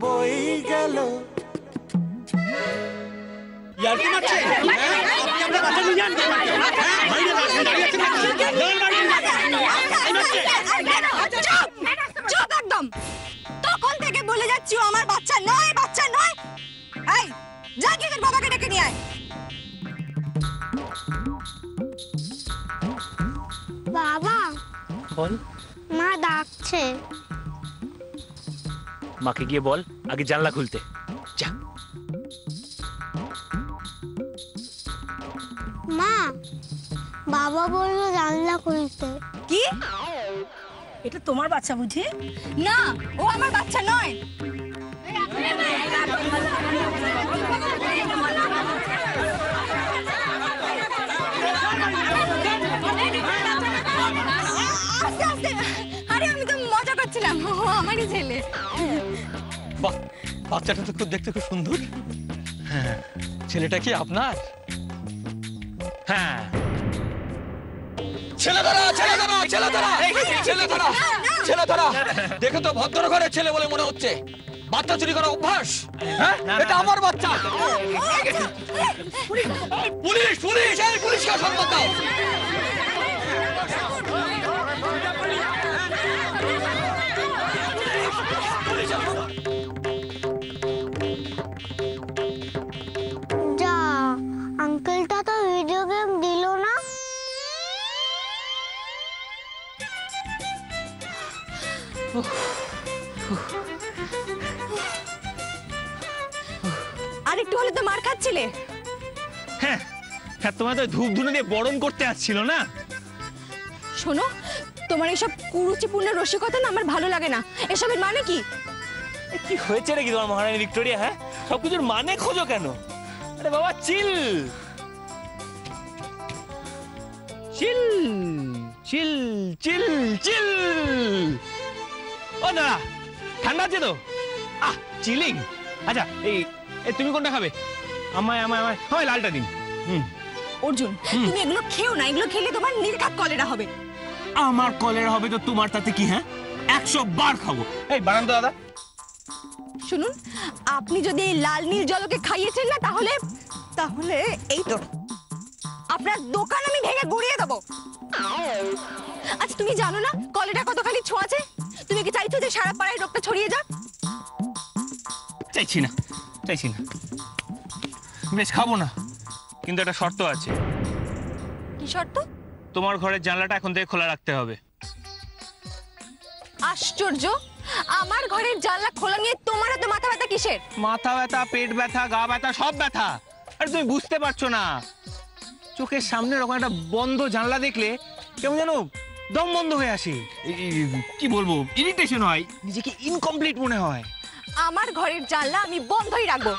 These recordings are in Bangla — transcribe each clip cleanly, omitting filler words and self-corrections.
বই গেল। একদম তখন থেকে বলে যাচ্ছি ও আমার বাচ্চা নয়, বাচ্চা নয়। এই যা গিয়ে তোর বাবাকে ডেকে নিয়ে আয়। বাবা বল। মা ডাকছে। মাকে গিয়ে বল আগে জানলা খুলতে। যা। মা বাবা বললো জানলা খুলতে। কি? এটা তোমার বাচ্চা বুঝি? না, ও আমার বাচ্চা নয়। আরে আমি তো মজা করছিলাম, ও আমারই ছেলে। বাহ, বাচ্চাটা তো দেখতে খুব সুন্দর। হ্যাঁ, ছেলেটা কি আপনার? হ্যাঁ। ছেলে ধরা, ছেলে ধরা, ছেলে ধরা, ছেলে ধরা, ছেলে ধরা। দেখে তো ভদ্র ঘরের ছেলে বলে মনে হচ্ছে। বাচ্চা চুরি করা অভ্যাস? হ্যাঁ, এটা আমার বাচ্চা। পুলিশ, পুলিশ, এই পুলিশকে সংবাদ দাও। যা, আঙ্কেলটা তো ভিডিও গেম দিল না। আরেকটু হলে তো মার খাচ্ছিলে। হ্যাঁ, তোমার তো ধূপ ধুনে দিয়ে বরণ করতে আসছিল না। শোনো, তোমার এইসব কুরুচিপূর্ণ রসিকতা না আমার ভালো লাগে না। এসবের মানে কি? কি হয়েছে নাকি তোমার মহারানী ভিক্টোরিয়া? হ্যাঁ, সবকিছুর মানে খোঁজো কেন? আরে বাবা, চিল চিল চিল চিল চিল। ও না, ঠান্ডা আছে তো? আহ, চিলিং। আচ্ছা, এই তুমি কোনটা খাবে? আমায় আমায় আমায় আমায় লালটা দিন। অর্জুন, তুমি এগুলো খেও না। এগুলো খেলে তোমার নির্ঘাত কলেরা হবে। আমার কলেরা হবে তো তোমার তাতে কি? হ্যাঁ, 100 বার খাবো। এই বানান তো দাদা। শুনুন, আপনি যদি এই লাল নীল জলকে খাইয়েছেন না, তাহলে তাহলে এই তো আপনার দোকান আমি ভেঙে গুড়িয়ে দেবো। আচ্ছা, তুমি জানো না কলেরা কতখানি ছোঁয়াচে? তুমি কি চাইছো যে সারা পাড়ায় রোগটা ছড়িয়ে যাক? চাইছি না, চাইছি না। বেশ, খাবো না, কিন্তু একটা শর্ত আছে। কি শর্ত? তোমার ঘরের জানলাটা এখন থেকে খোলা রাখতে হবে। আশ্চর্য, আমার ঘরের জানলা খোলা নিয়ে তোমার এত মাথা ব্যথা কিসের? মাথা ব্যথা, পেট ব্যথা, গা ব্যথা, সব ব্যথা। আরে তুমি বুঝতে পারছো না, চোখের সামনে এরকম একটা বন্ধ জানলা দেখলে কেমন যেন দম বন্ধ হয়ে আসে। কি বলবো, ইরিটেশন হয়, নিজেকে ইনকমপ্লিট মনে হয়। আমার ঘরের জানলা আমি বন্ধই রাখবো।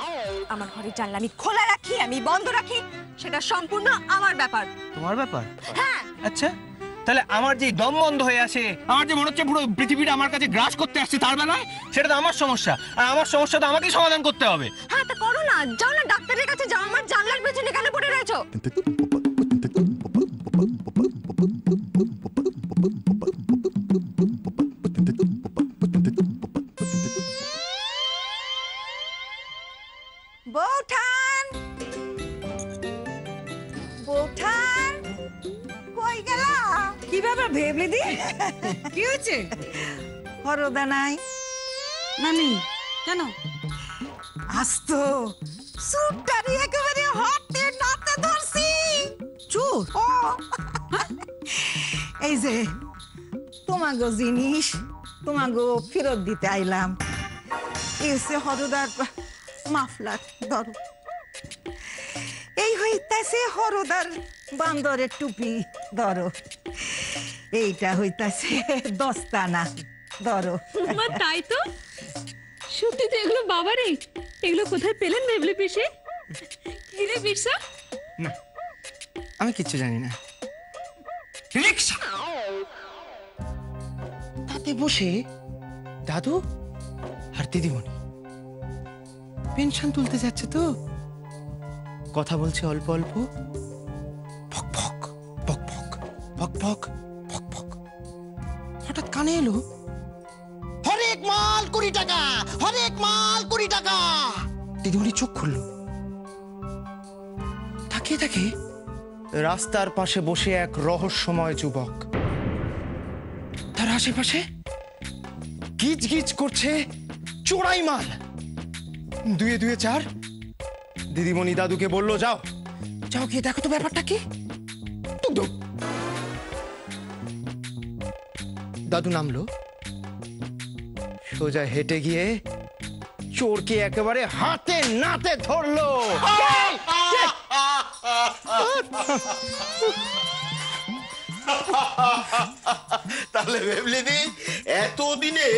আমার ঘরের জানলা আমি খোলা রাখি, আমি বন্ধ রাখি, সেটা সম্পূর্ণ আমার ব্যাপার। তোমার ব্যাপার? হ্যাঁ। আচ্ছা, তাহলে আমার যে দম বন্ধ হয়ে আসে, আমার যে মনে হচ্ছে পুরো পৃথিবীটা আমার কাছে গ্রাস করতে আসছে, তার বেলায় সেটা তো আমার সমস্যা। আর আমার সমস্যা তো আমাকেই সমাধান করতে হবে। হ্যাঁ, তা করো না, যাও না ডাক্তারের কাছে যাও। আমার জানলার পেছনে কেন পড়ে রয়েছো? বৌঠান, বৌঠান, কই গেলা? কি ব্যাপার ভেবলি দি? কি হয়েছে? হরদা নাই নানি? কেন? আস্তো সুটটারি একেবারে হাতে নাতে ধরছি। চোর? ও এই যে তোমাগো জিনিস তোমাগো ফেরত দিতে আইলাম। এসে হরদার মাফলার ধরো। এই হইতাছে হরদার বান্দরের টুপি ধরো। এইটা হইতাছে দস্তানা ধরো। তাই তো, সত্যি তো এগুলো বাবারই। এগুলো কোথায় পেলেন ভেবলি পিসি? কি রে বিরসা? না, আমি কিচ্ছু জানি না। রিকশা তাতে বসে দাদু আর দিদিমণি পেনশন তুলতে যাচ্ছে তো, কথা বলছে অল্প অল্প। ফক ফক ফক ফক ফক ফক ফক ফক। হঠাৎ কানে এলো, হরেক মাল 20 টাকা, হরেক মাল 20 টাকা। দিদিমণি চোখ খুলল, তাকিয়ে থাকে রাস্তার পাশে বসে এক রহস্যময় যুবক। তার আশেপাশে গিজ গিজ করছে চোরাই মাল। 2 2 4। দিদিমণি দাদুকে বলল, যাও যাও গিয়ে দেখো তো ব্যাপারটা কি। দাদু নামলো, সোজা হেঁটে গিয়ে চোরকে একেবারে হাতে নাতে ধরলো। তাহলে ভেবলিদি এতদিনে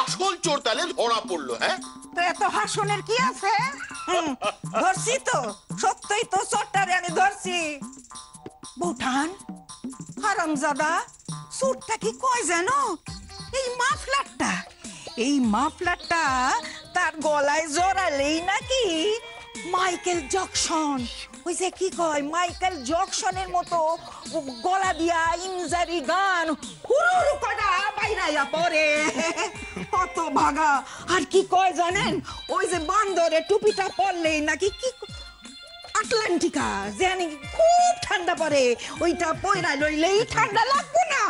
আসল চোর তাহলে ধরা পড়লো। হ্যাঁ, তো এত হাসনের কি আছে? ধরছি তো, সত্যই তো চোরটারে আমি ধরছি। বৌঠান, হারামজাদা, চোরটা কি কয় জানো? এই মাফলারটা, এই মাফলারটা তার গলায় জড়ালেই নাকি মাইকেল জ্যাকসন, ওই যে কি কয় মাইকেল জ্যাকসনের মতো গলা দিয়া ইনজারি গান হুরুরু করা বাইরাইয়া পড়ে। কত ভাগা। আর কি কয় জানেন? ওই যে বান্দরে টুপিটা পরলেই নাকি কি আটলান্টিকা জানি খুব ঠান্ডা পড়ে, ওইটা পয়রা লইলেই ঠান্ডা লাগবে না।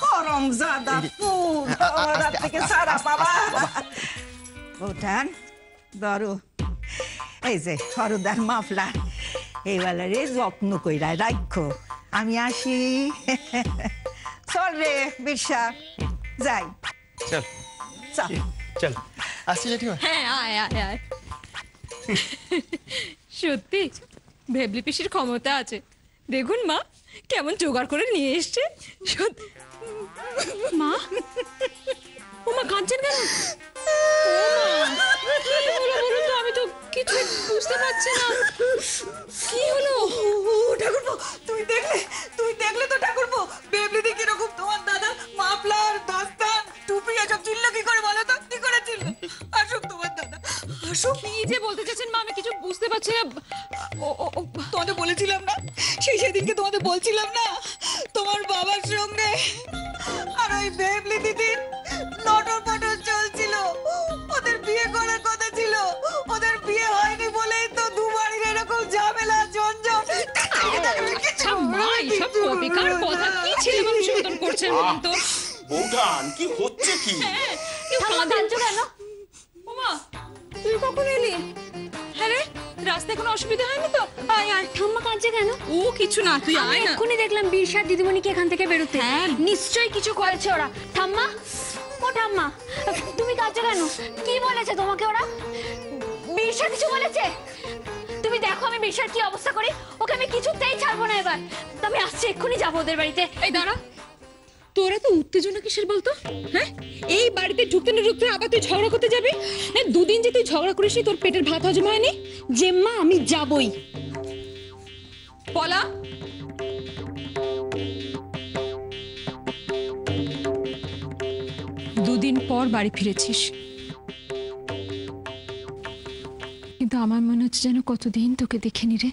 হরমজাদা ফুল আমার হাত থেকে সারা পাবা। ওঠান ধরো, এই যে হরদার মাফলার, এইবারে যত্ন কইরা রাখো। আমি আসি। চল রে বিরসা, যাই। চল চল চল, আসছি জেঠিমা। হ্যাঁ, আয় আয় আয়। সত্যি ভেবলি পিসির ক্ষমতা আছে। দেখুন মা কেমন জোগাড় করে নিয়ে এসছে। মা, ও মা কাঁদছেন কেন? কি হলো বলুন তো, আমি তো কিছু বুঝতে পারছি না। কি হলো? ঠাকুরপো, তুই দেখলে তো ঠাকুরপো, বেবলিদি কিরকম তোমার দাদা মাফলার, দাস্তান, টুপি এসব চিনলো কি করে বলো তো? কি করে চিনলো? আসুক তোমার দাদা, আসুক। কি যে বলতে চাচ্ছেন মা, আমি কিছু বুঝতে পারছি না। তোমাদের বলেছিলাম না, সেদিনকে তোমাদের বলছিলাম না, তোমার বাবার সঙ্গে আর ওই বেবলি দিদির নটর পটর চলছিল। ওদের বিয়ে করার কথা ছিল, ওদের বিয়ে হয়নি বলেই তো দুবারের এরকম ঝামেলা ঝঞ্ঝট। আচ্ছা মা, এইসব কপিকার কথা কি ছেলে মানুষের মতন করছেন বলুন তো? বৌঠান কি হচ্ছে কি? কেউ কাঁদছো কেন? ওমা, তুই কখন এলি? হ্যাঁ রে, রাস্তায় কোনো অসুবিধা হয়নি তো? আয় আয়। ঠাম্মা কাঁদছে কেন? ও কিছু না, তুই আয় না। এক্ষুনি দেখলাম বীরসার দিদিমণিকে এখান থেকে বেরোতে। হ্যাঁ, নিশ্চয়ই কিছু করেছে ওরা। ঠাম্মা, ও ঠাম্মা, তুমি কাঁদছো কেন? কি বলেছে তোমাকে ওরা? বীরসা কিছু বলেছে? তুমি দেখো আমি বীরসার কি অবস্থা করি, ওকে আমি কিছুতেই ছাড়বো না এবার। আমি আসছি, এক্ষুনি যাবো ওদের বাড়িতে। এই দাঁড়া, তোরা তো উত্তেজনা কিসের বলতো? হ্যাঁ, এই বাড়িতে ঢুকতে না ঢুকতে আবার তুই ঝগড়া করতে যাবি? হ্যাঁ, দুদিন যে তুই ঝগড়া করিস তোর পেটের ভাত হজম হয়নি? জেম্মা আমি যাবই। পলা, দুদিন পর বাড়ি ফিরেছিস, কিন্তু আমার মনে হচ্ছে যেন কতদিন তোকে দেখিনি রে।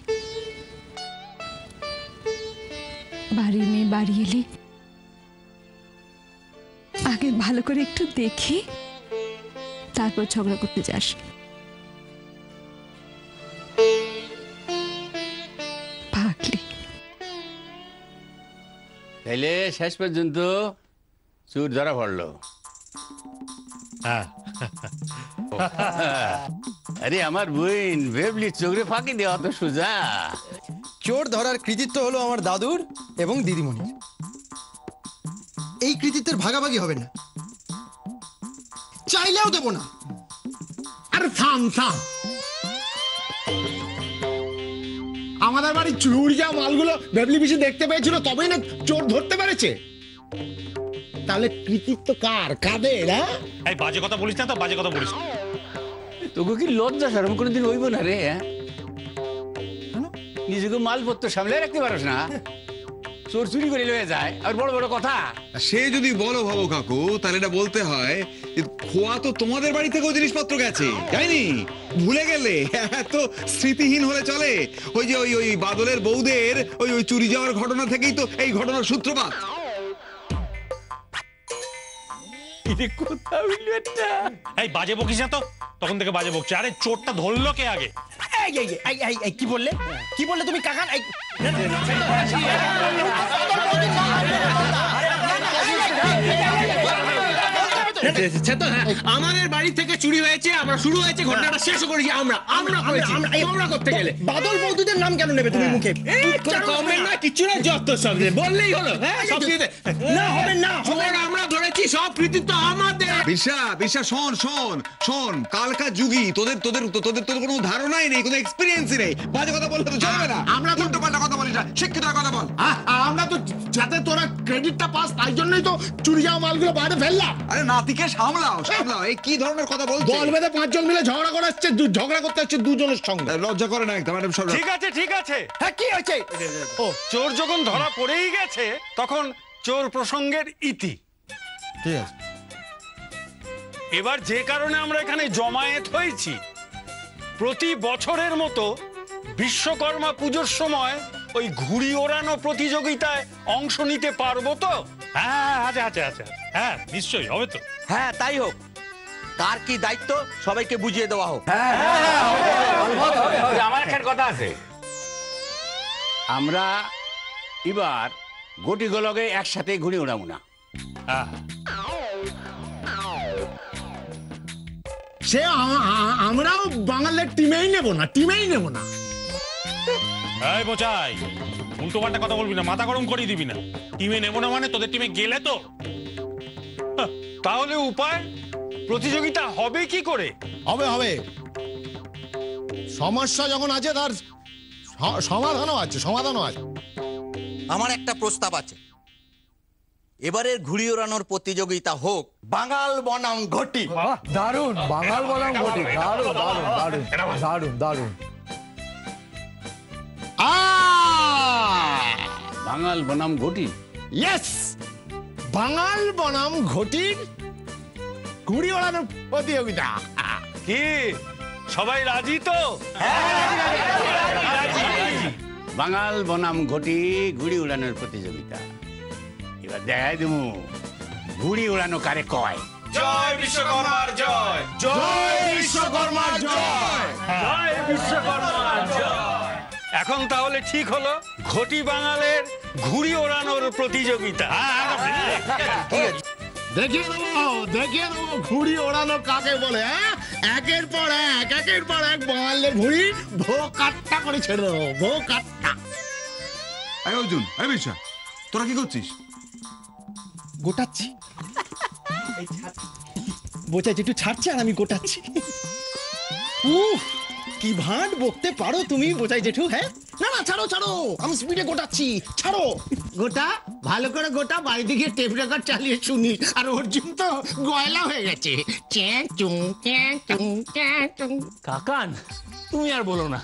বাড়ির মেয়ে বাড়ি এলি আগে ভালো করে একটু দেখি, তারপর ঝগড়া করতে যাস। পাগলি। তাইলে শেষ পর্যন্ত চুর ধরা পড়লো। আরে আমার বোন ভেবলি চোখে ফাঁকি দেওয়া তো সোজা। চোর ধরার কৃতিত্ব হলো আমার দাদুর এবং দিদিমণির। এই কৃতিত্বের ভাগাভাগি হবে না, চাইলেও দেব না। আরে থাম থাম, আমাদের বাড়ির চুরি যাওয়া মালগুলো বেবলি পিসি দেখতে পেয়েছিল, তবেই না চোর ধরতে পেরেছে। তাহলে কৃতিত্ব কার, কাদের? এই বাজে কথা বলিস না তো, বাজে কথা বলিস। তোকে কি লজ্জা শরম কোনোদিন হইব না রে? নিজেকে মালপত্র সামলে রাখতে পারস না? চোর চুরি করে লয়ে যায় আর বড় বড় কথা। সে যদি বলো ভাবো কাকু, তাহলে এটা বলতে হয় খোয়া তো তোমাদের বাড়ি থেকেও জিনিসপত্র গেছে, যায়নি? ভুলে গেলে? তো স্মৃতিহীন হলে চলে? ওই যে ওই বাদলের বউদের ওই চুরি যাওয়ার ঘটনা থেকেই তো এই ঘটনার সূত্রপাত। কোথাও এই বাজে বকিস না তো, তখন থেকে বাজে বকছে। আরে চোরটা ধরলো কে আগে? কি বললে কি বললে তুমি কাকান? আমাদের বাড়ি থেকে চুরি হয়েছে, আমরা শুরু হয়েছে, ঘটনাটা শেষ করেছি আমরা করেছি। তোমরা করতে গেলে বাদল বৌদিদের নাম কেন নেবে তুমি মুখে? কমেন্ট না, কিছু না, যত সব বললেই হলো। সব না হবে না, আমরা ধরেছি, সব কৃতিত্ব আমাদের। বিশ্বাস শোন শোন শোন, কালকা যুগী, তোদের তোদের তোদের তোদের কোনো ধারণাই নেই, কোনো এক্সপিরিয়েন্সই নেই। বাজে কথা বললে তো চলবে না। আমরা উল্টো পাল্টা কথা বলিস না, শিক্ষিত কথা বল। আমরা তো যাতে তোরা ক্রেডিটটা পাস তাই জন্যই তো চুরি যাওয়া মালগুলো বাইরে ফেললাম। আরে নাতিকে সামলাও সামলাও, এই কি ধরনের কথা বলছো? দল বেঁধে 5 জন মিলে ঝগড়া করতে হচ্ছে দুজনের সঙ্গে। লজ্জা করে না একটা ম্যাডাম? ঠিক আছে ঠিক আছে। হ্যাঁ কি হয়েছে? ও চোর যখন ধরা পড়েই গেছে তখন চোর প্রসঙ্গের ইতি। ঠিক আছে। এবার যে কারণে আমরা এখানে জমায়েত হয়েছি, প্রতি বছরের মতো বিশ্বকর্মা পুজোর সময় ওই ঘুড়ি ওড়ানো প্রতিযোগিতায় অংশ নিতে পারবো তো? হ্যাঁ আচ্ছা আচ্ছা আচ্ছা, হ্যাঁ নিশ্চয়ই হবে তো। হ্যাঁ তাই হোক। কার কি দায়িত্ব সবাইকে বুঝিয়ে দেওয়া হোক। আমার একটা কথা আছে, আমরা এবার গোটিগুলোকে একসাথে ঘুরে উড়াবো না। সে আমরাও বাঙালির টিমেই নেব না। এই বোঝাই, উল্টো পাল্টা কথা বলবি না, মাথা গরম করিয়ে দিবি না। টিমে নেবো না মানে তোদের টিমে গেলে তো। তাহলে উপায়? প্রতিযোগিতা হবে কি করে? হবে সমস্যা যখন আছে তার সমাধানও আছে। আমার একটা প্রস্তাব আছে, এবারের ঘুড়ি ওড়ানোর প্রতিযোগিতা হোক বাঙাল বনাম ঘটি। দারুণ, বাঙাল বনাম ঘটি, দারুণ দারুণ দারুণ দারুণ দারুণ। বাঙাল বনাম ঘটি, ইয়েস, বাঙাল বনাম ঘটির ঘুড়ি ওড়ানোর প্রতিযোগিতা। কি সবাই রাজি তো? বাঙাল বনাম ঘটি ঘুড়ি উড়ানোর প্রতিযোগিতা। এবার দেখাই দেবো ঘুড়ি উড়ানো কারে কয়। জয় বিশ্বকর্মার জয়, জয় বিশ্বকর্মার জয়, জয় বিশ্বকর্মার জয়। এখন তাহলে ঠিক হলো, ঘটি বাঙালের ঘুড়ি ওড়ানোর প্রতিযোগিতা। দেখিয়ে দেবো ঘুড়ি ওড়ানো কাকে বলে। একের পর এক বাঙালের ঘুড়ি ভো কাট্টা করে ছেড়ে দেবো, ভো কাট্টা। আরে অর্জুন, আরে বিশ্বাস, তোরা কি করছিস? গোটাচ্ছি। বোঝাই একটু ছাড়ছে আর আমি গোটাচ্ছি। কি ভাঁট বকতে পারো তুমি বোঝাই জেঠু। হ্যাঁ না ছাড়ো, আমি স্পিডে গোটাচ্ছি, ছাড়ো। গোটা ভালো করে গোটা, বাড়ি দিকে টেপ রেকর্ড চালিয়ে শুনি। আর অর্জুন তো গয়লা হয়ে গেছে। কাকান তুমি আর বলো না,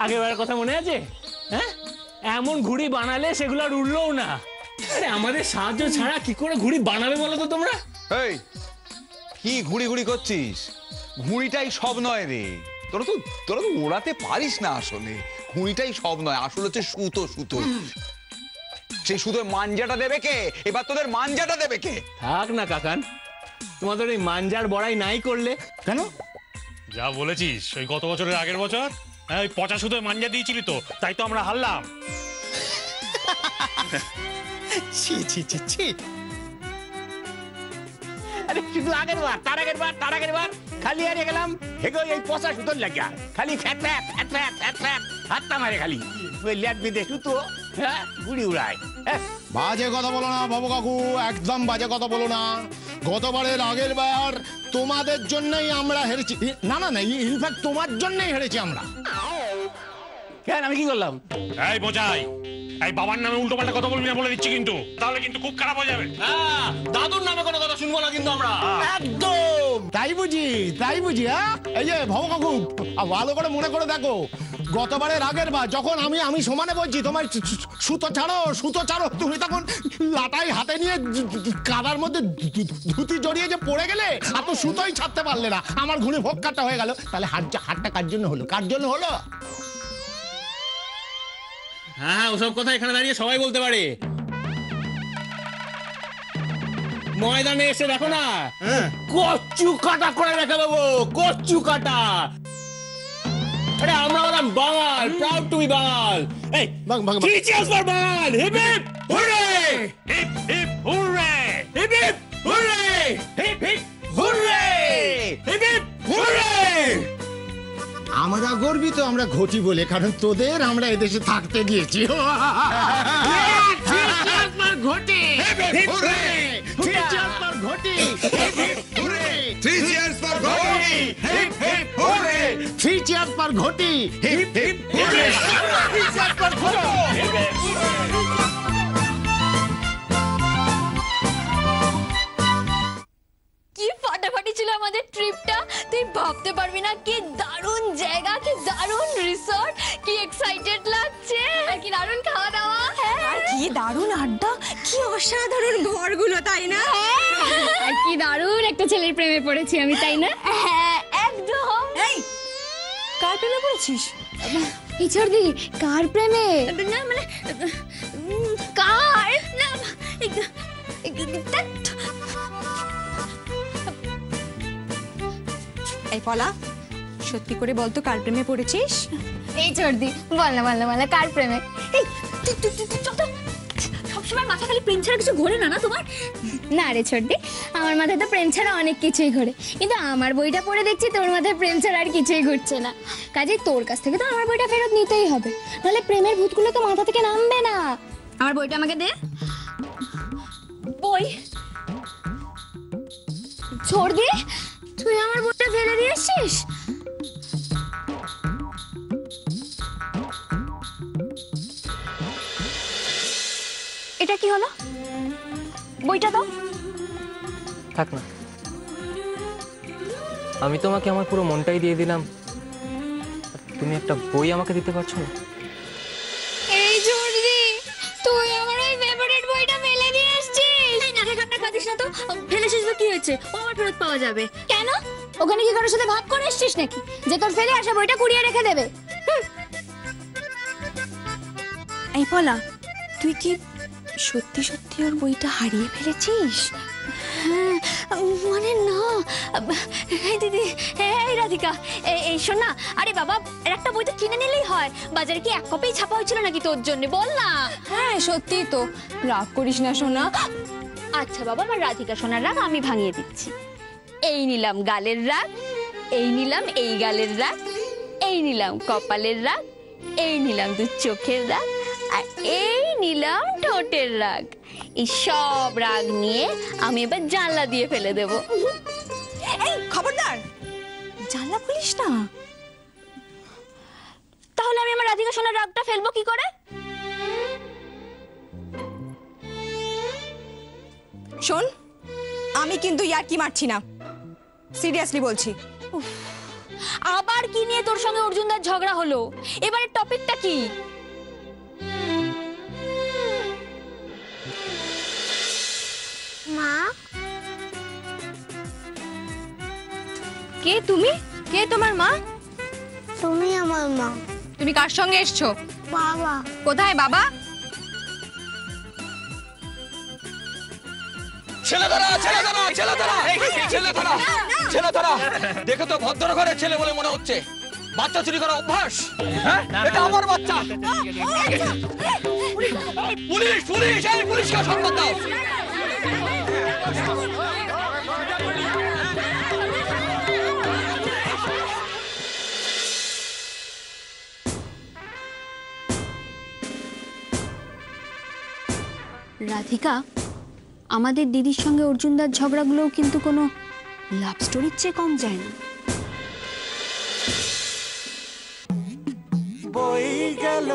আগের কথা মনে আছে? হ্যাঁ, এমন ঘুড়ি বানালে সেগুলো আর উড়লোও না। আরে আমাদের সাহায্য ছাড়া কি করে ঘুড়ি বানাবে বলো তো তোমরা? এই কি ঘুড়ি করছিস? ঘুড়িটাই সব নয় রে, তোরা তো ওড়াতে পারিস না। আসলে ঘুড়িটাই সব নয়, আসলে হচ্ছে সুতো। সেই সুতোর মাঞ্জাটা দেবে কে? এবার তোদের মাঞ্জাটা দেবে কে? থাক না কাকান, তোমাদের এই মাঞ্জার বড়াই নাই করলে কেন? যা বলেছিস, ওই গত বছরের আগের বছর ওই 50 সুতোয় মাঞ্জা দিয়েছিলি তো, তাই তো আমরা হারলাম। ছি। আরে শুধু তার আগের বার খালি হারিয়ে গেলাম। হেগো এই 50 সুতোর লাগিয়া খালি ফ্যাট হাতটা মারে, খালি ওই ল্যাট বেঁধে সুতো ঘুড়ি উড়ায়। বাজে কথা বলো না বাবু কাকু, একদম বাজে কথা বলো না। গতবারের আগের বার তোমাদের জন্যই আমরা হেরেছি। না ইনফ্যাক্ট তোমার জন্যই হেরেছি আমরা। কেন, আমি কি করলাম? এই বোঝাই, এই বাবার নামে উল্টো পাল্টা কথা বলবি না বলে দিচ্ছি, কিন্তু তাহলে কিন্তু খুব খারাপ হয়ে যাবে। দাদুর নামে কোনো কথা শুনবো না কিন্তু আমরা। একদম তাই বুঝি। হ্যাঁ, এই যে বাবু কাকু ভালো করে মনে করে দেখো, গতবারের আগের বার যখন আমি সমানে বলছি তোমার সুতো ছাড়ো, তুমি তখন লাটাই হাতে নিয়ে কাদার মধ্যে ধুতি জড়িয়ে যে পড়ে গেলে, আর তো সুতোই ছাড়তে পারলে না। আমার ঘুরে ভোগ কাটটা হয়ে গেল। তাহলে হাতটা কার জন্য হলো? হ্যাঁ, ওসব কথা এখানে দাঁড়িয়ে সবাই বলতে পারে। ময়দানে এসে দেখো না, কচু কাটা করে রেখে দেবো, কচু কাটা। আরে আমরা হলাম Bangal, proud to be Bangal. এই three cheers for Bangal. Hip hip hurray, hip hip hurray, hip hip hurray, hip hip hurray, hip hip hurray. আমরা গর্বিত আমরা ঘটি বলে, কারণ তোদের আমরা এদেশে থাকতে দিয়েছি। ঘটি Three cheers for Ghoti! Hip hip hooray! Three cheers for Ghoti! Hip hip hooray! Three cheers for Ghoti! কি ফাটাফাটি ছিল আমাদের ট্রিপটা, তুই ভাবতে পারবি না। কি দারুণ জায়গা, কি দারুণ রিসর্ট, কি এক্সাইটেড লাগছে, আর কি দারুণ খাওয়া দাওয়া, আর কি দারুণ আড্ডা, কি অসাধারণ ঘরগুলো, তাই না? আর কি দারুণ একটা ছেলের প্রেমে পড়েছি আমি, তাই না? হ্যাঁ একদম। এই কার প্রেমে পড়েছিস? ইছড়দি কার প্রেমে? না মানে কার না, এই পলা, সত্যি করে বলতো কার প্রেমে পড়েছিস? এই চর্দি বল না বল না বল না, কার প্রেমে? এই সবসময় মাথা খালি প্রেম ছাড়া কিছু ঘোরে না না তোমার? না রে চর্দি, আমার মাথায় তো প্রেম ছাড়া অনেক কিছুই ঘোরে, কিন্তু আমার বইটা পড়ে দেখছি তোর মাথায় প্রেম ছাড়া আর কিছুই ঘুরছে না। কাজে তোর কাছ থেকে তো আমার বইটা ফেরত নিতেই হবে, নাহলে প্রেমের ভূতগুলো তো মাথা থেকে নামবে না। আমার বইটা আমাকে দে। বই চর্দি, তুই আমার বইটা ফেলে দিয়ে এসছিস? এটা কি হলো? বইটা দাও। থাক না, আমি তোমাকে আমার পুরো মনটাই দিয়ে দিলাম, তুমি একটা বই আমাকে দিতে পারছো না? এই জর্দি, তুই আমার ওই ফেভারিট বইটা ফেলে দিয়ে এসেছিস। এই নাকে কান্না কাঁদিস না তো, ফেলে এসেছিস তো কি হয়েছে, ও আমার ফেরত পাওয়া যাবে। কেন? ওখানে কি কারোর সাথে ভাগ করে এসেছিস নাকি যে তোর ফেলে আসা বইটা কুড়িয়ে রেখে দেবে? এই পলা, তুই কি সত্যি সত্যি ওর বইটা হারিয়ে ফেলেছিস? হ্যাঁ মানে না, এই দিদি, এই রাধিকা, এই শোন না। আরে বাবা, একটা বই তো কিনে নিলেই হয়, বাজারে কি এক কপি ছাপা হয়েছিল নাকি তোর জন্য, বল না। হ্যাঁ সত্যি তো, রাগ করিস না সোনা। আচ্ছা বাবা, আমার রাধিকা সোনার রাগ আমি ভাঙিয়ে দিচ্ছি। এই নিলাম গালের রাগ, এই নিলাম এই গালের রাগ, এই নিলাম কপালের রাগ, এই নিলাম দু চোখের রাগ, আর এই নিলাম ঠোঁটের রাগ। এই সব রাগ নিয়ে আমি এবার জানলা দিয়ে ফেলে দেব। এই খবরদার, জানলা খুলিস না। তাহলে আমি আমার রাধিকা সোনার রাগটা ফেলবো কি করে? শোন, আমি কিন্তু ইয়ার্কি মারছি না, সিরিয়াসলি বলছি। আবার কি নিয়ে তোর সঙ্গে অর্জুনদার ঝগড়া হলো? এবারে টপিকটা কি? মা, কে তুমি? কে তোমার মা? তুমি আমার মা। তুমি কার সঙ্গে এসছো? বাবা। কোথায় বাবা? ছেলে ধরা, ছেলে ধরা, ছেলে ধরা, ছেলে ধরা, ছেলে ধরা। দেখে তো ভদ্র ঘরের ছেলে বলে মনে হচ্ছে, বাচ্চা চুরি করা অভ্যাস। হ্যাঁ, এটা আমার বাচ্চা। পুলিশ, পুলিশ, এই পুলিশকে সংবাদ দাও। রাধিকা, আমাদের দিদির সঙ্গে অর্জুনদার ঝগড়াগুলোও কিন্তু কোনো লাভ স্টোরির চেয়ে কম যায় না। বই গেল